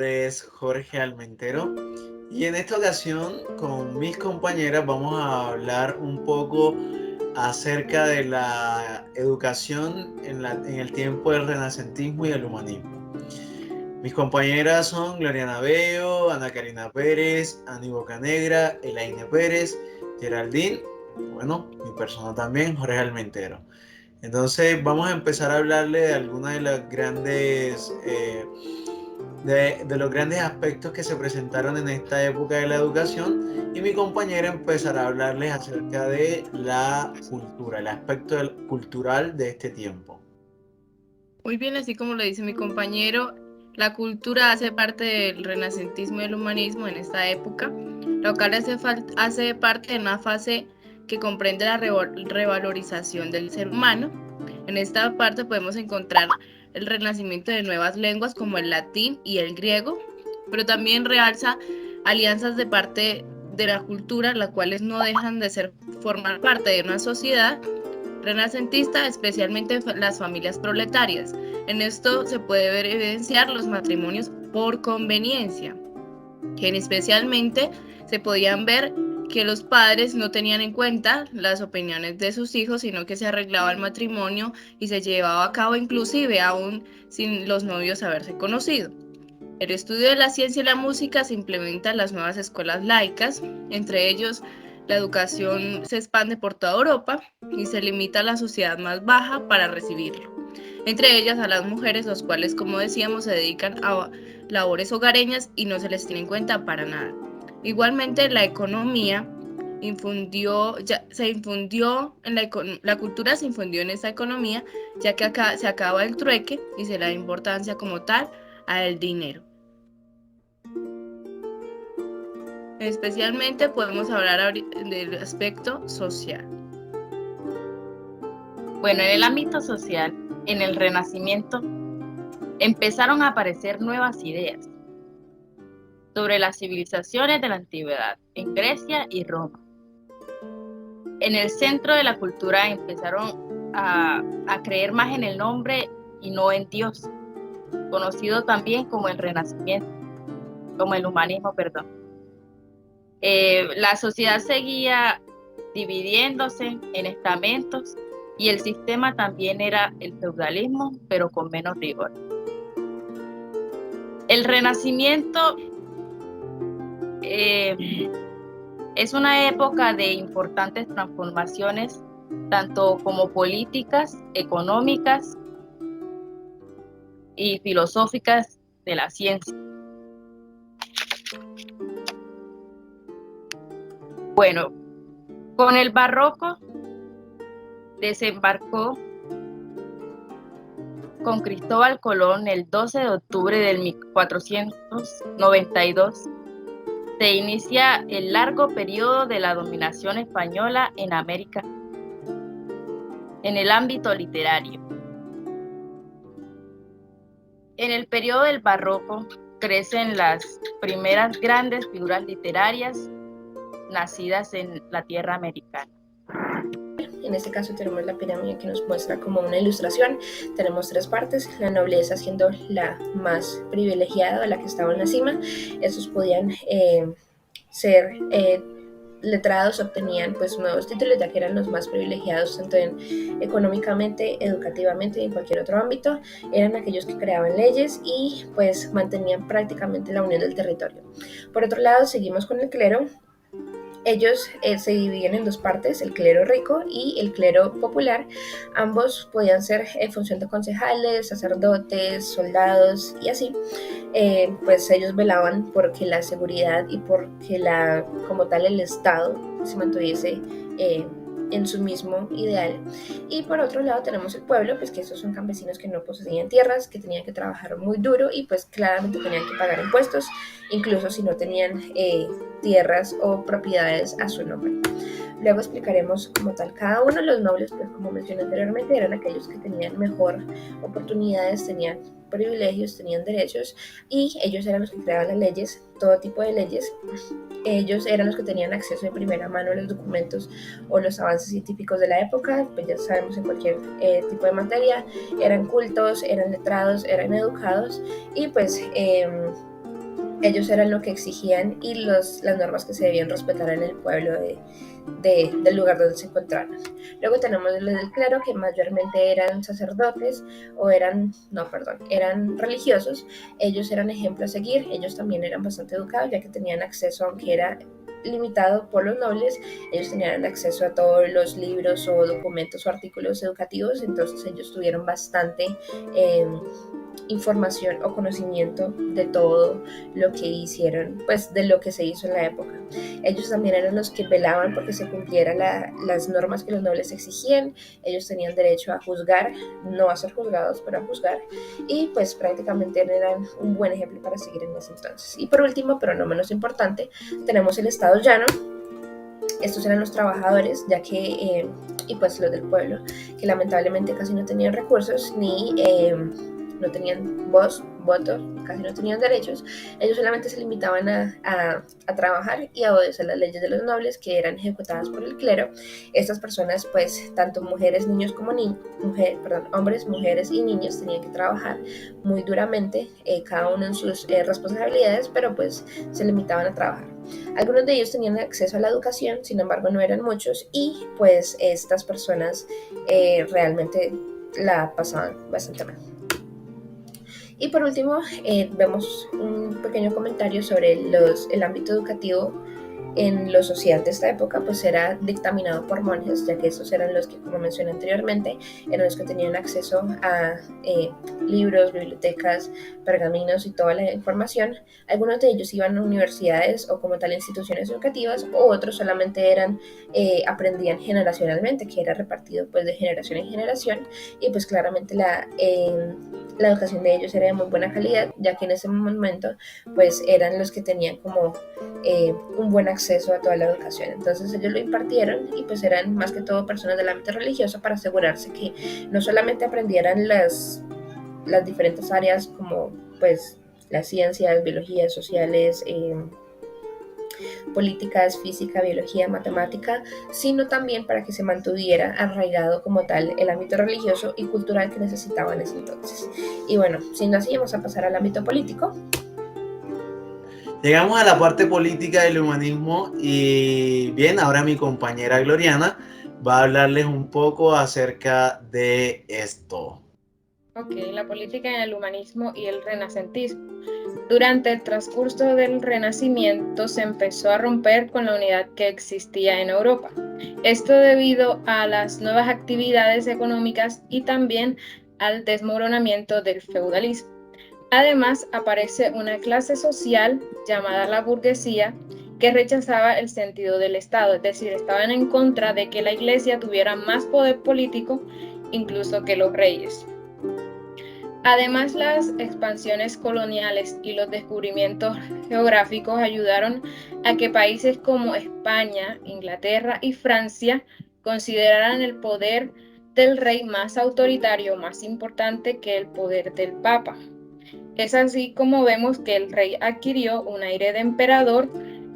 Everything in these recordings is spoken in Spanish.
nombre es Jorge Almentero y en esta ocasión con mis compañeras vamos a hablar un poco acerca de la educación en el tiempo del renacentismo y el humanismo. Mis compañeras son Gloriana Bello, Ana Karina Pérez, Ani Bocanegra, Elaine Pérez, Geraldine, bueno, mi persona también, Jorge Almentero. Entonces vamos a empezar a hablarle de algunas de las grandes de los grandes aspectos que se presentaron en esta época de la educación y mi compañera empezará a hablarles acerca de la cultura, el aspecto cultural de este tiempo. Muy bien, así como lo dice mi compañero, la cultura hace parte del renacentismo y el humanismo en esta época, lo cual hace parte de una fase que comprende la revalorización del ser humano. En esta parte podemos encontrar el renacimiento de nuevas lenguas como el latín y el griego, pero también realza alianzas de parte de la cultura, las cuales no dejan de formar parte de una sociedad renacentista, especialmente las familias proletarias. En esto se puede ver evidenciar los matrimonios por conveniencia, que especialmente se podían ver que los padres no tenían en cuenta las opiniones de sus hijos, sino que se arreglaba el matrimonio y se llevaba a cabo inclusive aún sin los novios haberse conocido. El estudio de la ciencia y la música se implementa en las nuevas escuelas laicas, entre ellos la educación se expande por toda Europa y se limita a la sociedad más baja para recibirlo, entre ellas a las mujeres, los cuales, como decíamos, se dedican a labores hogareñas y no se les tiene en cuenta para nada. Igualmente, la economía la cultura se infundió en esta economía, ya que acá se acaba el trueque y se le da importancia como tal al dinero. Especialmente podemos hablar del aspecto social. Bueno, en el ámbito social, en el Renacimiento, empezaron a aparecer nuevas ideas sobre las civilizaciones de la antigüedad en Grecia y Roma. En el centro de la cultura empezaron a creer más en el nombre y no en Dios, conocido también como el Renacimiento, como el humanismo, perdón. La sociedad seguía dividiéndose en estamentos y el sistema también era el feudalismo, pero con menos rigor. El Renacimiento es una época de importantes transformaciones, tanto como políticas, económicas y filosóficas de la ciencia. Bueno, con el barroco desembarcó con Cristóbal Colón el 12 de octubre del 1492. Se inicia el largo periodo de la dominación española en América en el ámbito literario. En el periodo del barroco crecen las primeras grandes figuras literarias nacidas en la tierra americana. En este caso tenemos la pirámide que nos muestra como una ilustración. Tenemos tres partes, la nobleza siendo la más privilegiada, la que estaba en la cima. Estos podían ser letrados, obtenían pues nuevos títulos ya que eran los más privilegiados tanto económicamente, educativamente y en cualquier otro ámbito. Eran aquellos que creaban leyes y pues mantenían prácticamente la unión del territorio. Por otro lado, seguimos con el clero. Ellos se dividían en dos partes, el clero rico y el clero popular. Ambos podían ser en función de concejales, sacerdotes, soldados y así. Pues ellos velaban porque la seguridad y porque como tal el Estado se mantuviese en su mismo ideal. Y por otro lado tenemos el pueblo, pues que estos son campesinos que no poseían tierras, que tenían que trabajar muy duro y pues claramente tenían que pagar impuestos, incluso si no tenían tierras o propiedades a su nombre. Luego explicaremos como tal cada uno. Los nobles, pues como mencioné anteriormente, eran aquellos que tenían mejor oportunidades, tenían privilegios, tenían derechos y ellos eran los que creaban las leyes, todo tipo de leyes. Ellos eran los que tenían acceso de primera mano a los documentos o los avances científicos de la época, pues ya sabemos en cualquier tipo de materia, eran cultos, eran letrados, eran educados y pues ellos eran lo que exigían y las normas que se debían respetar en el pueblo del lugar donde se encontraban. Luego tenemos los del clero, que mayormente eran sacerdotes o eran religiosos. Ellos eran ejemplo a seguir, ellos también eran bastante educados, ya que tenían acceso, aunque era limitado por los nobles, ellos tenían acceso a todos los libros o documentos o artículos educativos, entonces ellos tuvieron bastante información o conocimiento de todo lo que hicieron, pues de lo que se hizo en la época. Ellos también eran los que velaban porque se cumplieran las normas que los nobles exigían. Ellos tenían derecho a juzgar, no a ser juzgados, pero a juzgar, y pues prácticamente eran un buen ejemplo para seguir en ese entonces. Y por último, pero no menos importante, tenemos el estado llano. Estos eran los trabajadores, ya que, y pues los del pueblo, que lamentablemente casi no tenían recursos ni no tenían voz, voto, casi no tenían derechos. Ellos solamente se limitaban a trabajar y a obedecer las leyes de los nobles, que eran ejecutadas por el clero. Estas personas, pues, tanto mujeres, niños como hombres, mujeres y niños tenían que trabajar muy duramente, cada uno en sus responsabilidades, pero pues se limitaban a trabajar. Algunos de ellos tenían acceso a la educación, sin embargo no eran muchos, y pues estas personas realmente la pasaban bastante mal. Y por último, vemos un pequeño comentario sobre el ámbito educativo en lo social de esta época, pues era dictaminado por monjes, ya que esos eran los que, como mencioné anteriormente, eran los que tenían acceso a libros, bibliotecas, pergaminos y toda la información. Algunos de ellos iban a universidades o como tal instituciones educativas, o otros solamente aprendían generacionalmente, que era repartido pues de generación en generación, y pues claramente la educación de ellos era de muy buena calidad, ya que en ese momento pues eran los que tenían como un buen acceso a toda la educación. Entonces ellos lo impartieron y pues eran más que todo personas del ámbito religioso, para asegurarse que no solamente aprendieran las diferentes áreas como pues las ciencias, biologías, sociales, políticas, física, biología, matemática, sino también para que se mantuviera arraigado como tal el ámbito religioso y cultural que necesitaban en ese entonces. Y bueno, siendo así, vamos a pasar al ámbito político. Llegamos a la parte política del humanismo y bien, ahora mi compañera Gloriana va a hablarles un poco acerca de esto. Ok, la política en el humanismo y el renacentismo. Durante el transcurso del Renacimiento se empezó a romper con la unidad que existía en Europa. Esto debido a las nuevas actividades económicas y también al desmoronamiento del feudalismo. Además, aparece una clase social llamada la burguesía que rechazaba el sentido del Estado, es decir, estaban en contra de que la Iglesia tuviera más poder político incluso que los reyes. Además, las expansiones coloniales y los descubrimientos geográficos ayudaron a que países como España, Inglaterra y Francia consideraran el poder del rey más autoritario, más importante que el poder del Papa. Es así como vemos que el rey adquirió un aire de emperador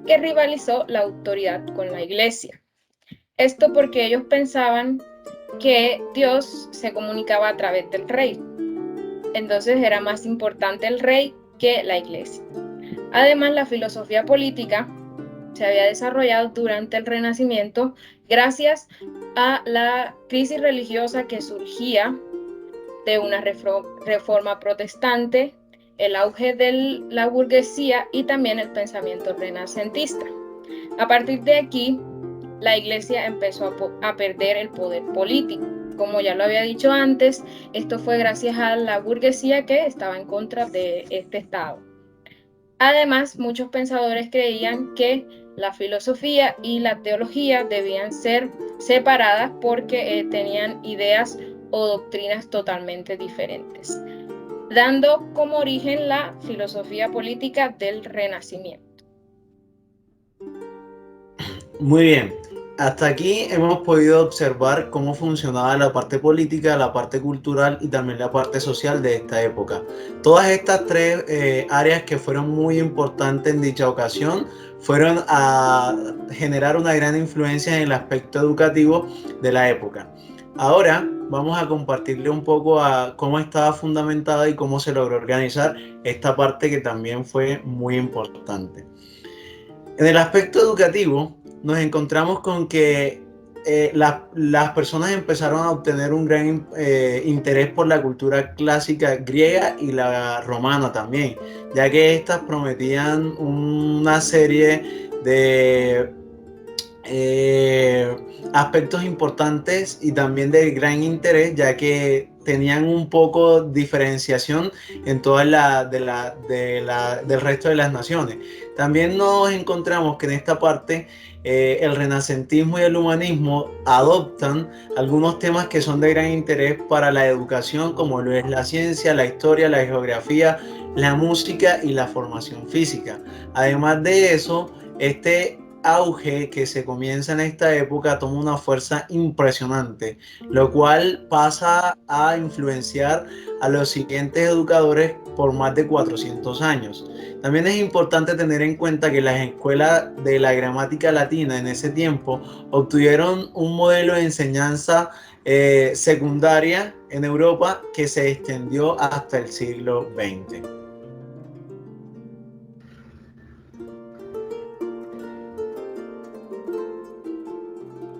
que rivalizó la autoridad con la Iglesia. Esto porque ellos pensaban que Dios se comunicaba a través del rey. Entonces era más importante el rey que la Iglesia. Además, la filosofía política se había desarrollado durante el Renacimiento gracias a la crisis religiosa que surgía de una reforma protestante, el auge de la burguesía y también el pensamiento renacentista. A partir de aquí, la Iglesia empezó a perder el poder político. Como ya lo había dicho antes, esto fue gracias a la burguesía que estaba en contra de este Estado. Además, muchos pensadores creían que la filosofía y la teología debían ser separadas porque tenían ideas o doctrinas totalmente diferentes, dando como origen la filosofía política del Renacimiento. Muy bien, hasta aquí hemos podido observar cómo funcionaba la parte política, la parte cultural y también la parte social de esta época. Todas estas tres áreas que fueron muy importantes en dicha ocasión fueron a generar una gran influencia en el aspecto educativo de la época. Ahora vamos a compartirle un poco a cómo estaba fundamentada y cómo se logró organizar esta parte que también fue muy importante. En el aspecto educativo nos encontramos con que las personas empezaron a obtener un gran interés por la cultura clásica griega y la romana también, ya que estas prometían una serie de aspectos importantes y también de gran interés, ya que tenían un poco diferenciación en toda del resto de las naciones. También nos encontramos que en esta parte el renacentismo y el humanismo adoptan algunos temas que son de gran interés para la educación, como lo es la ciencia, la historia, la geografía, la música y la formación física. Además de eso, este auge que se comienza en esta época toma una fuerza impresionante, lo cual pasa a influenciar a los siguientes educadores por más de 400 años. También es importante tener en cuenta que las escuelas de la gramática latina en ese tiempo obtuvieron un modelo de enseñanza secundaria en Europa que se extendió hasta el siglo XX.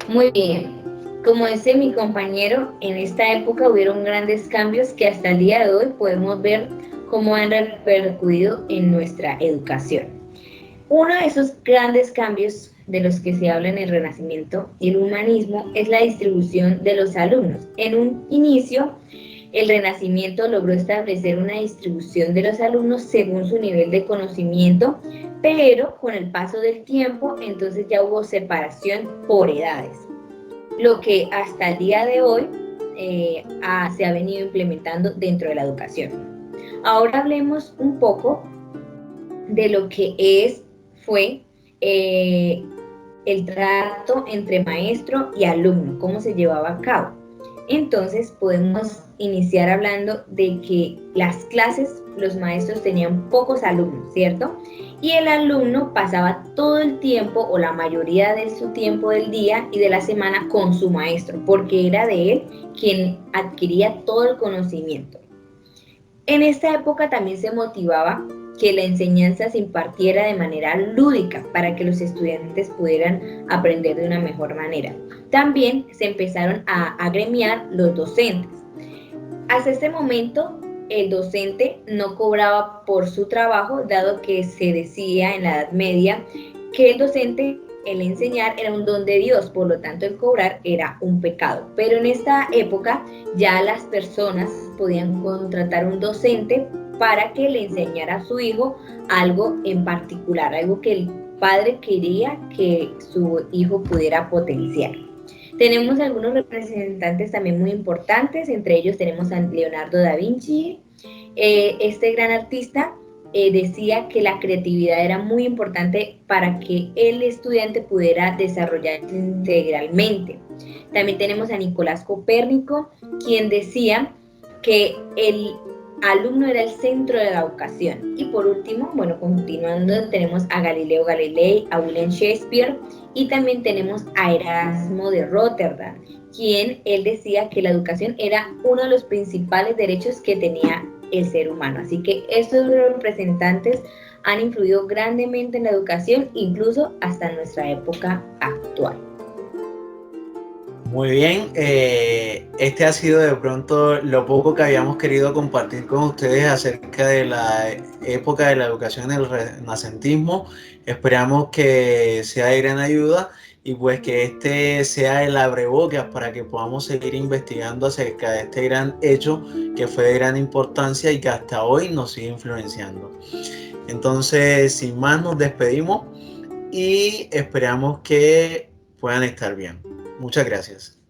Muy bien. Como dice mi compañero, en esta época hubieron grandes cambios que hasta el día de hoy podemos ver cómo han repercutido en nuestra educación. Uno de esos grandes cambios de los que se habla en el Renacimiento y el humanismo es la distribución de los alumnos. En un inicio, el Renacimiento logró establecer una distribución de los alumnos según su nivel de conocimiento, pero con el paso del tiempo, entonces ya hubo separación por edades, lo que hasta el día de hoy se ha venido implementando dentro de la educación. Ahora hablemos un poco de lo que fue el trato entre maestro y alumno, cómo se llevaba a cabo. Entonces podemos iniciar hablando de que las clases, los maestros tenían pocos alumnos, ¿cierto? Y el alumno pasaba todo el tiempo o la mayoría de su tiempo del día y de la semana con su maestro, porque era de él quien adquiría todo el conocimiento. En esta época también se motivaba que la enseñanza se impartiera de manera lúdica para que los estudiantes pudieran aprender de una mejor manera. También se empezaron a agremiar los docentes. Hasta este momento, el docente no cobraba por su trabajo, dado que se decía en la Edad Media que el docente, el enseñar, era un don de Dios, por lo tanto el cobrar era un pecado. Pero en esta época ya las personas podían contratar un docente para que le enseñara a su hijo algo en particular, algo que el padre quería que su hijo pudiera potenciar. Tenemos algunos representantes también muy importantes, entre ellos tenemos a Leonardo da Vinci. Este gran artista decía que la creatividad era muy importante para que el estudiante pudiera desarrollarse integralmente. También tenemos a Nicolás Copérnico, quien decía que el alumno era el centro de la educación. Y por último, bueno, continuando, tenemos a Galileo Galilei, a William Shakespeare y también tenemos a Erasmo de Rotterdam, quien él decía que la educación era uno de los principales derechos que tenía el ser humano. Así que estos representantes han influido grandemente en la educación, incluso hasta nuestra época actual. Muy bien, este ha sido de pronto lo poco que habíamos querido compartir con ustedes acerca de la época de la educación en el renacentismo. Esperamos que sea de gran ayuda y pues que este sea el abrebocas para que podamos seguir investigando acerca de este gran hecho que fue de gran importancia y que hasta hoy nos sigue influenciando. Entonces, sin más, nos despedimos y esperamos que puedan estar bien. Muchas gracias.